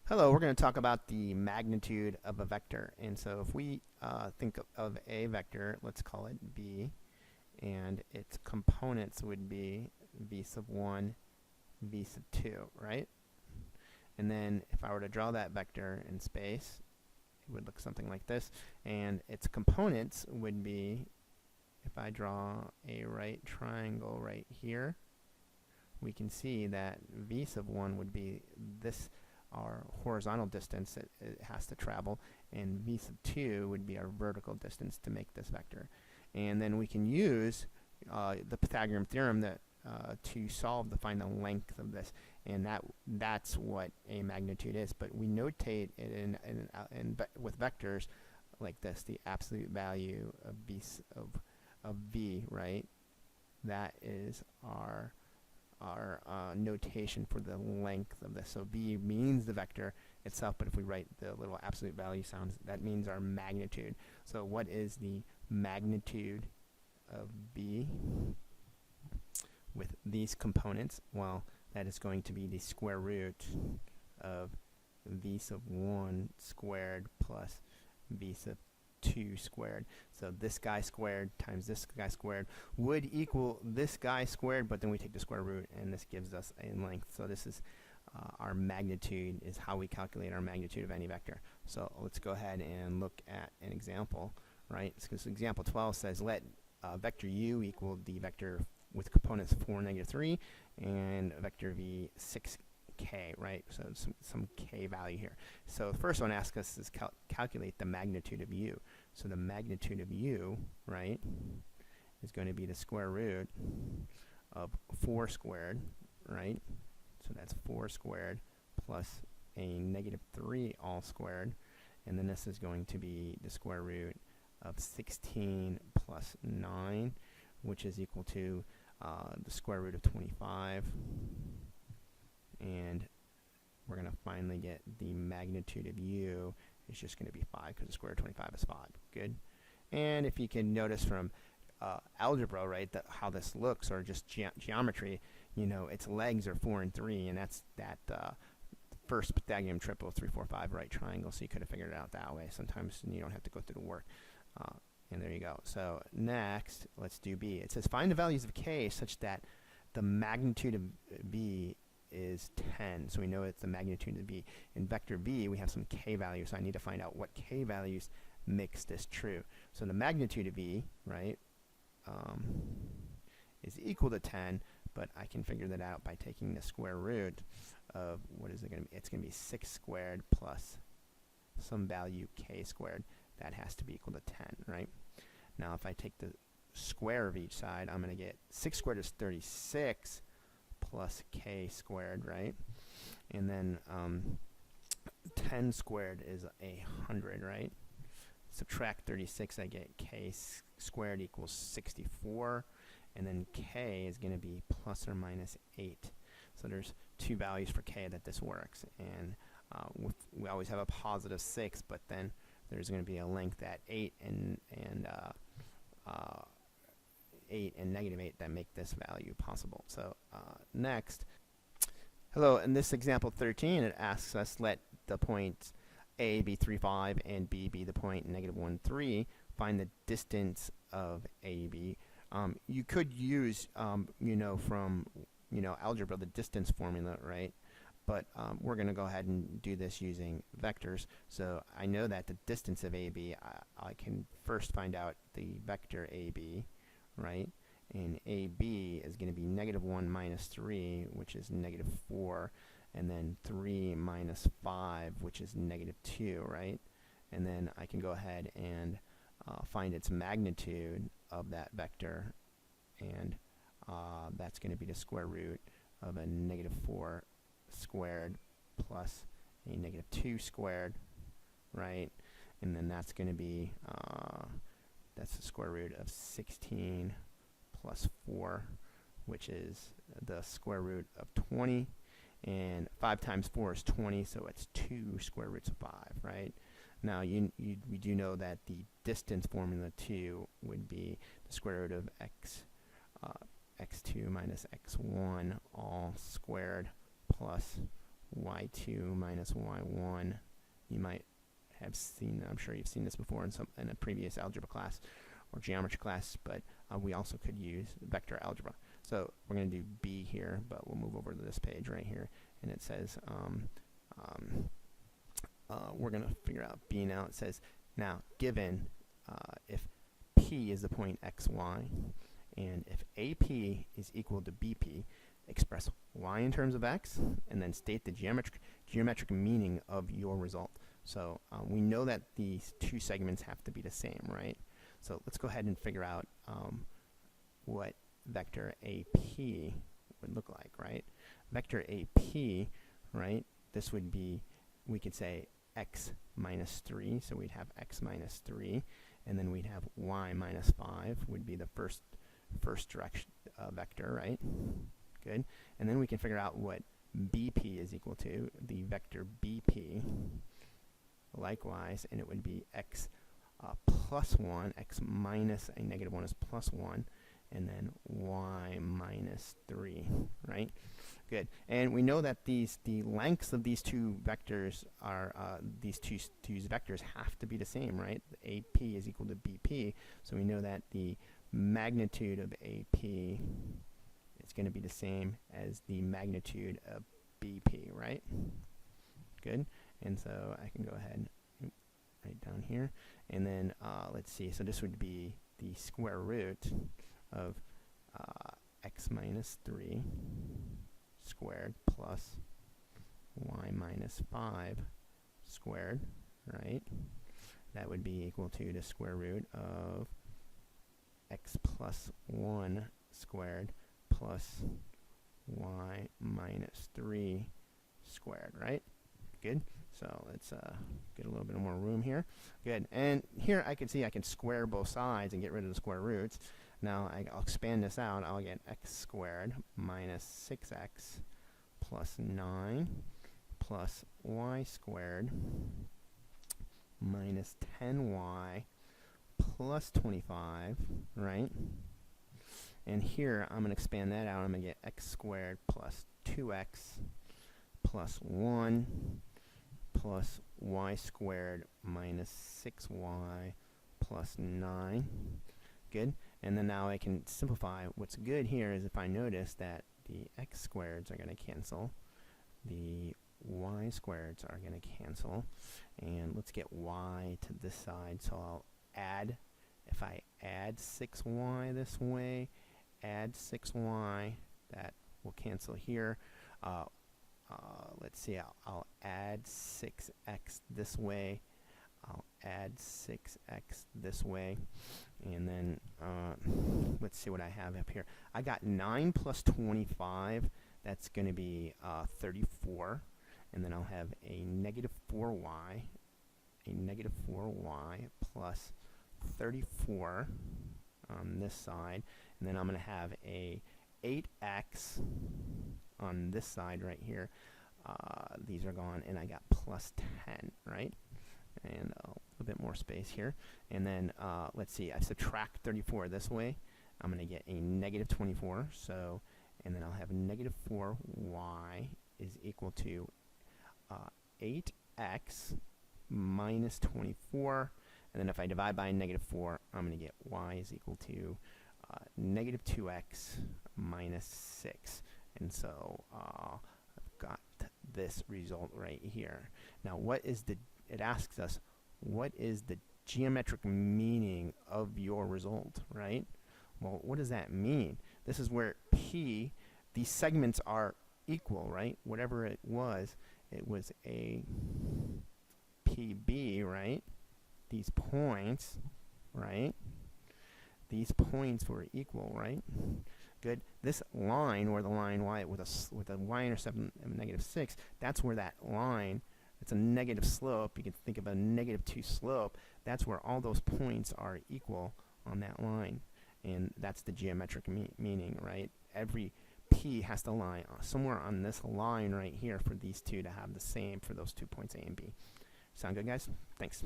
Hello, we're going to talk about the magnitude of a vector. And so if we think of a vector, let's call it b, and its components would be v sub 1, v sub 2, right? And then if I were to draw that vector in space, it would look something like this. And its components would be, if I draw a right triangle right here, we can see that v sub 1 would be this, our horizontal distance it has to travel, and v sub 2 would be our vertical distance to make this vector. And then we can use the Pythagorean theorem that to find the length of this, and that's what a magnitude is. But we notate it with vectors like this: the absolute value of v, right? That is our notation for the length of this. So v means the vector itself, but if we write the little absolute value sounds, that means our magnitude. So what is the magnitude of b with these components? Well, that is going to be the square root of v sub 1 squared plus v sub 2 squared. So this guy squared times this guy squared would equal this guy squared, but then we take the square root, and this gives us a length. So this is our magnitude, is how we calculate our magnitude of any vector. So let's go ahead and look at an example, right? So example 12 says let vector u equal the vector with components 4, -3, and vector v 6k, right? So some k value here. So the first one asks us is calculate the magnitude of u. So the magnitude of u, right, is going to be the square root of 4 squared, right? So that's 4 squared plus a -3 all squared, and then this is going to be the square root of 16 plus 9, which is equal to the square root of 25. And we're going to finally get the magnitude of u is just going to be 5, because the square root of 25 is 5. Good. And if you can notice from algebra, right, that how this looks, or just geometry, you know, its legs are 4 and 3, and that's that first Pythagorean triple, 3, 4, 5 right triangle. So you could have figured it out that way. Sometimes you don't have to go through the work. And there you go. So next, let's do b. It says find the values of k such that the magnitude of b is 10. So we know it's the magnitude of b. In vector b, we have some k values. So I need to find out what k values makes this true. So the magnitude of b, right, is equal to 10, but I can figure that out by taking the square root of, what is it going to be? It's going to be 6 squared plus some value k squared. That has to be equal to 10, right? Now if I take the square of each side, I'm going to get 6 squared is 36 plus k squared, right? And then 10 squared is 100, right? Subtract 36, I get k squared equals 64, and then k is going to be plus or minus 8. So there's two values for k that this works, and we always have a positive 6, but then there's going to be a length at 8 and 8 and -8 that make this value possible. So next, hello, in this example 13, it asks us let the points a be 3, 5, and b be the point -1, 3. Find the distance of ab. You could use, you know, from algebra, the distance formula, right? But we're going to go ahead and do this using vectors. So I know that the distance of AB, I can first find out the vector AB, right? And AB is going to be -1 minus 3, which is -4, and then 3 minus 5, which is -2, right? And then I can go ahead and find its magnitude of that vector, and that's going to be the square root of a -4 squared plus a -2 squared, right? And then that's going to be that's the square root of 16 plus 4, which is the square root of 20, and 5 times 4 is 20, so it's 2 square roots of 5, right? Now we do know that the distance formula 2 would be the square root of x2 minus x1 all squared plus y2 minus y1. You might have seen, I'm sure you've seen this before in a previous algebra class or geometry class, but we also could use vector algebra. So we're going to do b here, but we'll move over to this page right here, and it says we're going to figure out b now. It says, now given if P is the point xy, and if AP is equal to BP, express y in terms of x, and then state the geometric meaning of your result. So we know that these two segments have to be the same, right? So let's go ahead and figure out what vector AP would look like, right? Vector AP, right, this would be, we could say x minus 3, so we'd have x minus 3, and then we'd have y minus 5 would be the first direction vector, right? Good. And then we can figure out what BP is equal to, the vector BP, likewise, and it would be x plus 1, x minus a negative 1 is plus 1, and then y minus 3, right? Good. And we know that the lengths of these two vectors are, these two vectors have to be the same, right? AP is equal to BP, so we know that the magnitude of AP is going to be the same as the magnitude of BP, right? Good. And so I can go ahead and write down here, and then let's see, so this would be the square root of x minus 3 squared plus y minus 5 squared, right? That would be equal to the square root of x plus 1 squared plus y minus 3 squared, right? Good. So let's get a little bit more room here. Good. And here I can see I can square both sides and get rid of the square roots. Now I'll expand this out. I'll get x squared minus 6x plus 9 plus y squared minus 10y plus 25, right? And here I'm going to expand that out. I'm going to get x squared plus 2x plus 1 plus y squared minus 6y plus 9. Good. And then now I can simplify. What's good here is if I notice that the x squareds are going to cancel, the y squareds are going to cancel, and let's get y to this side. So I'll add, if I add 6y this way, add 6y, that will cancel here. Let's see, I'll add 6x this way, I'll add 6x this way, and then let's see what I have up here. I got 9 plus 25, that's going to be 34, and then I'll have a negative 4y, plus 34 on this side, and then I'm going to have a 8x on this side right here. These are gone, and I got plus 10, right? And a little bit more space here. And then let's see, I subtract 34 this way. I'm going to get a negative 24. So, and then I'll have negative 4y is equal to 8x minus 24. And then if I divide by negative 4, I'm going to get y is equal to negative 2x minus 6. And so I've got this result right here. Now what is it asks us, what is the geometric meaning of your result, right? Well, what does that mean? This is where P, these segments are equal, right? Whatever it was a PB, right? These points, right? These points were equal, right? Good. This line, or the line y with a y-intercept of negative 6, that's where that line, it's a negative slope. You can think of a negative 2 slope. That's where all those points are equal on that line. And that's the geometric meaning, right? Every P has to lie somewhere on this line right here for these two to have the same for those 2 points A and B. Sound good, guys? Thanks.